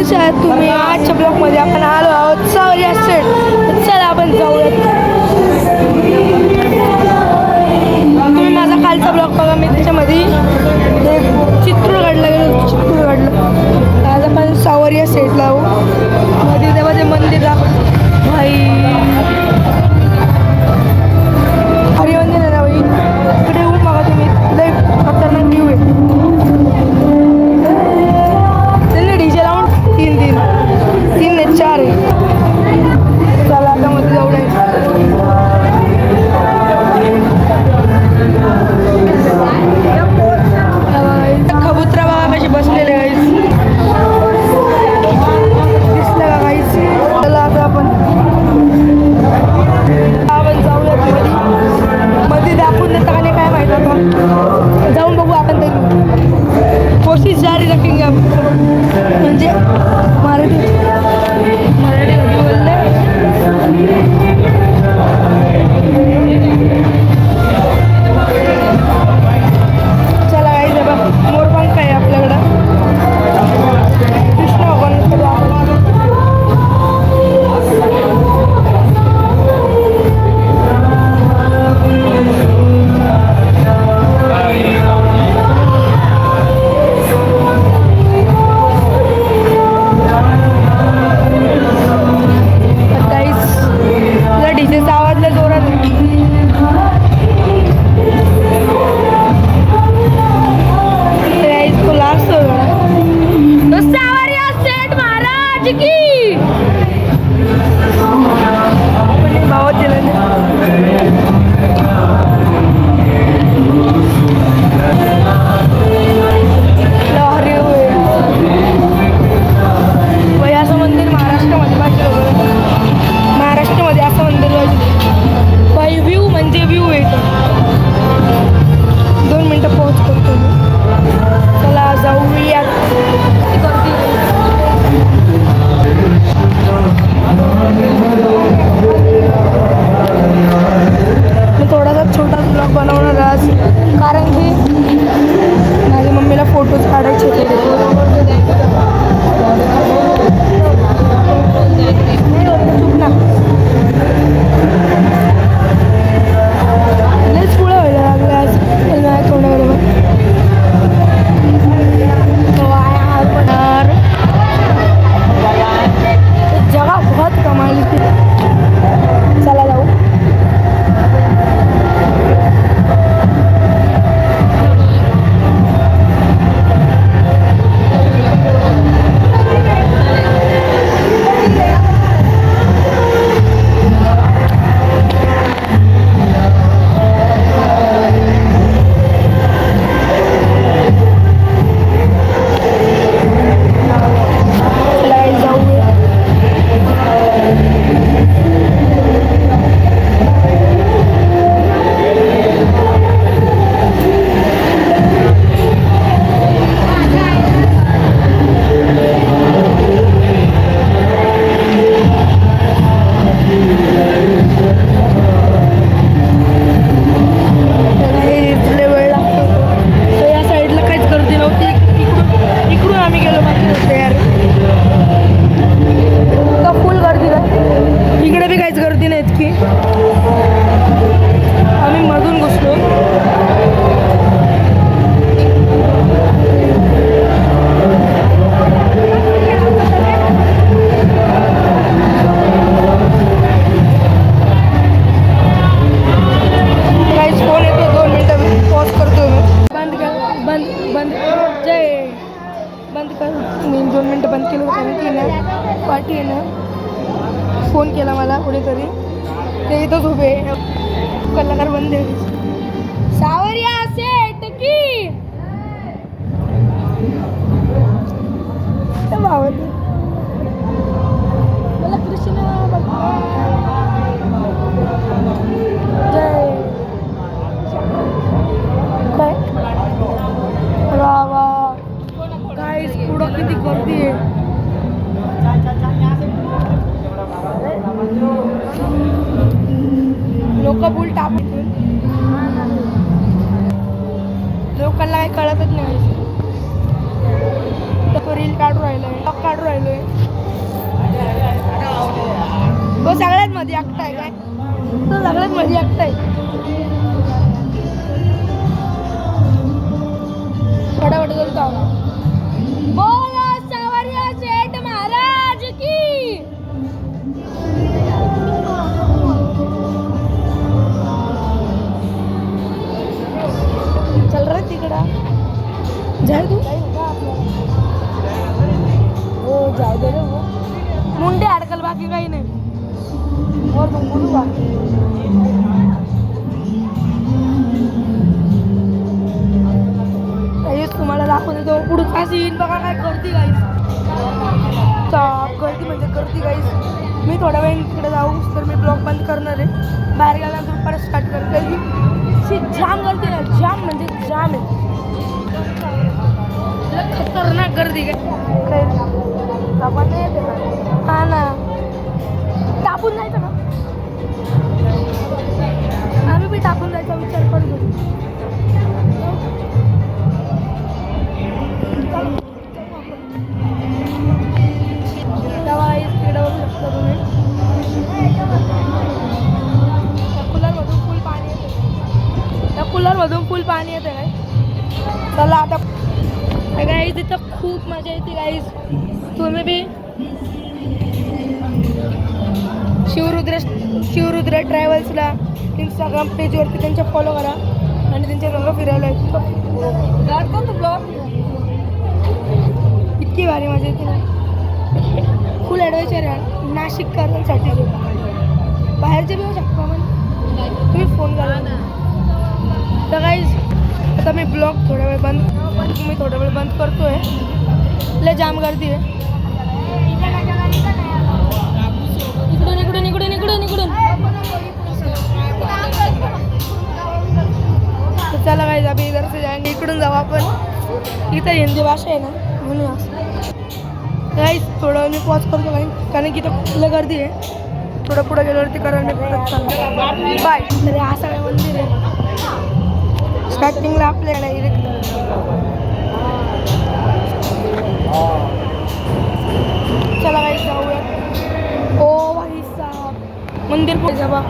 कसे आहात तुम्ही? आजच्या ब्लॉगमध्ये आपण आलो आहोत सावरिया सेट. चला आपण जाऊयात. तुम्ही माझा कालचा ब्लॉग बघा, मी त्याच्यामध्ये चित्र काढलं. आज आपण सावरिया सेटला आहो. मध्ये तेव्हा ते मंदिर भाई हरिवंदन आहे ना भाई. इकडे येऊन बघा तुम्ही, लय खतरनाक व्ह्यू आहे. त्यांनी डीजे लावून तीन नाही 4 आहे. चला आता मध्ये जाऊ नये. कबुतरा बघा कशी बसलेले गाईस. दिसलं का गाईस? चला आता आपण जाऊयात मध्ये दाखवून देता का नाही काय माहिती. आता जाऊन बघू आपण. तरी कोशिश जारी रखेंगे आपण. म्हणजे मराठी बोलले. चला गाईस, बघा मोरपंख आहे आपल्याकडं. कृष्ण डीजेचा आवाज लय जोरात. सावरिया सेट महाराज की भावत दिलं लहरी होय. वय असं मंदिर महाराष्ट्रामध्ये पाहिजे. महाराष्ट्रामध्ये असं मंदिर पाहिजे. बाई व्ह्यू म्हणजे व्ह्यू आहे. 2 मिनटं पोहोच करतो मी. चला जाऊयात. मी थोडासा छोटा ब्लॉग बनवणार आज, कारण की माझ्या मम्मीला फोटोज काढायचे होते. चुप ना. लयच पुढे व्हायला लागलं आज तोंडाबरोबर. जगह बहुत कमाल की. चला जाऊ. आम्ही मधून घुसलो. काहीच फोन येतो. 2 मिनटं पॉज करतो मी. बंद जय बंद कर. मी 2 मिनटं बंद केलं कारण की ना पाठी आहे ना फोन केला मला कुणीतरी. ते इथंच उभे कलाकार बंद आहे. सावरिया सेट की मला कृष्ण जय काय रावा. गाईस पुढं किती गर्दी आहे. लोक बुल टाकून लोकांना काही कळतच नाही. रील काढू राहिलं. मध्ये एकटा आहे काय तो सगळ्यात मध्ये एकटा आहे फटाफट करू जाऊ बोला सावरिया सेठ महाराज की चल रे तिकडा जाय तू हो जाऊ दे रे वो मुंडे अडकल बाकी काही नाही और तुम बोलू बाकी तुम्हाला दाखवून देतो पुढं काय सीन बघा काय करते गाईस गर्दी म्हणजे गर्दी गाईस मी थोड्या वेळ तिकडे जाऊ तर मी ब्लॉग बंद करणार आहे बाहेर गेल्यानंतर परत स्टार्ट करते की जाम गर्दी आहे जाम म्हणजे जाम आहे खतरनाक गर्दी काय हा ना टाकून जायचं ना आम्ही बी टाकून जायचा विचार करतो कूलरमधून फुल पाणी येते काय चला आता गाईज इथं खूप मजा येते गाईज तुम्ही बी शिवरुद्र ट्रॅव्हल्सला इंस्टाग्राम पेजवरती त्यांच्या फॉलो करा आणि त्यांच्या रंग फिरायला काढतो तो ब्लॉग इतकी भारी मजा येते ना फुल ॲडव्हेंचर आहे नाशिककरांसाठी बाहेरचे बी येऊ शकता पण तुम्ही फोन करा तर गाईज आता मी ब्लॉग थोडा वेळ बंद करतोय लय जाम गर्दी आहे इकडून चला गाईज अभी इधर से जाएंगे इकडून जाऊ आपण इथं हिंदी भाषा आहे ना म्हणून गाईज थोडं मी पॉज करतो कारण की इथं लय गर्दी आहे थोडं पुढं गेल्यावरती करायला मी परत चालतो बाय तरी हा सगळं मंदिर आहे स्टार्टिंगला आपल्याला चला गाईज जाऊया ओ भाई साहब मंदिर पुढे जावा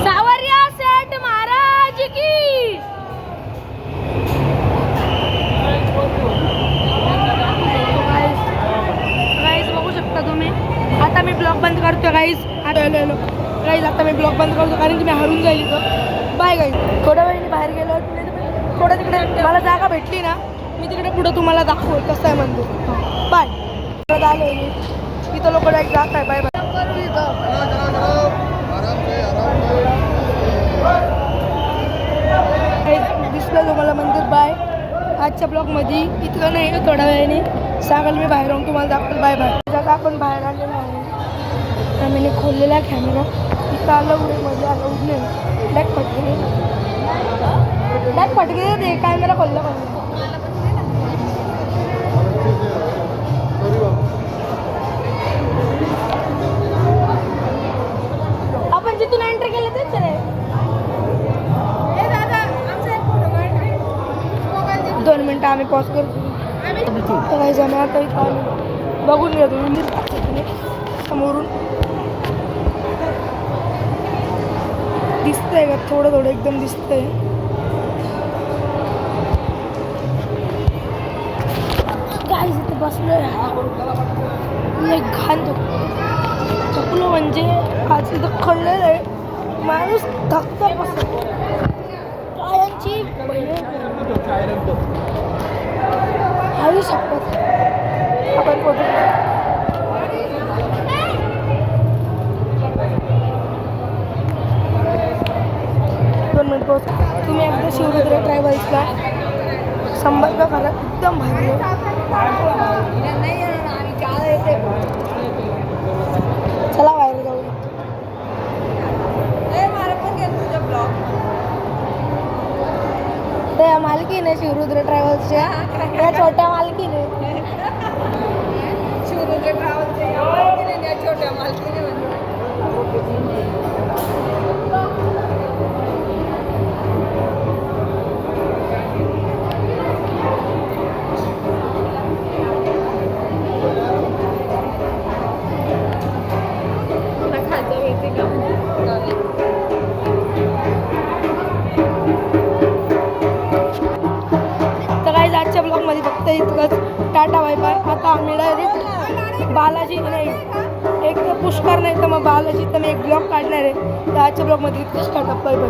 सावरिया सेठ महाराज की गाईज बघू शकता तुम्ही आता मी ब्लॉग बंद करतो गाईज आता मी ब्लॉग बंद करतो कारण की मी हरून जाईल इथं बाय गाईज थोड्या वेळाने बाहेर गेलो थोडं तिकडे मला जागा भेटली ना मी तिकडे पुढं तुम्हाला दाखवू कसं आहे मंदिर बाय परत आलो मी इथं लोक डायरेक्ट जात आहे बाय बाय दिसलं तुम्हाला मंदिर बाय आजच्या ब्लॉगमध्ये इतकं नाही थोड्या वेळाने सांगाल मी बाहेर राहून तुम्हाला दाखवलं बाय बाय आता आपण बाहेर आलेलो आहे आम्ही खोललेला कॅमेरा इथं आलं उडे मध्ये आलं उडले डायरेक्ट फटके ते कॅमेरा खोलला आपण जिथून एंट्री केलं तेच रे 2 मिनटं आम्ही पॉज करतो काही जण आता इथं बघून घेतो मंदिर समोरून दिसतंय का थोडं एकदम दिसतंय काय इथे बसलोय घाण थकलो म्हणजे आज इथं खणलेलं आहे माणूस थकता बसतो कायांची आई शपथ आपण फोटो 2 मिनिट पोच तुम्ही एकदा शिवरुद्र ट्रॅव्हल्सला संपर्क करा एकदम भारी चला बाहेर जाऊ त्या मालकीने शिवरुद्र ट्रॅव्हल्सच्या या छोट्या मालकीने शिवरुद्र ट्रॅव्हल्सच्या छोट्या मालकीने आता इतकंच. Tata bye bye. आता आम्ही डायरेक्ट बालाजी नाही, एक तर पुष्कर नाही तर मग बालाजी, तर मी एक ब्लॉग काढणार आहे. तर आजच्या ब्लॉगमध्ये इतकंच. Tata bye bye.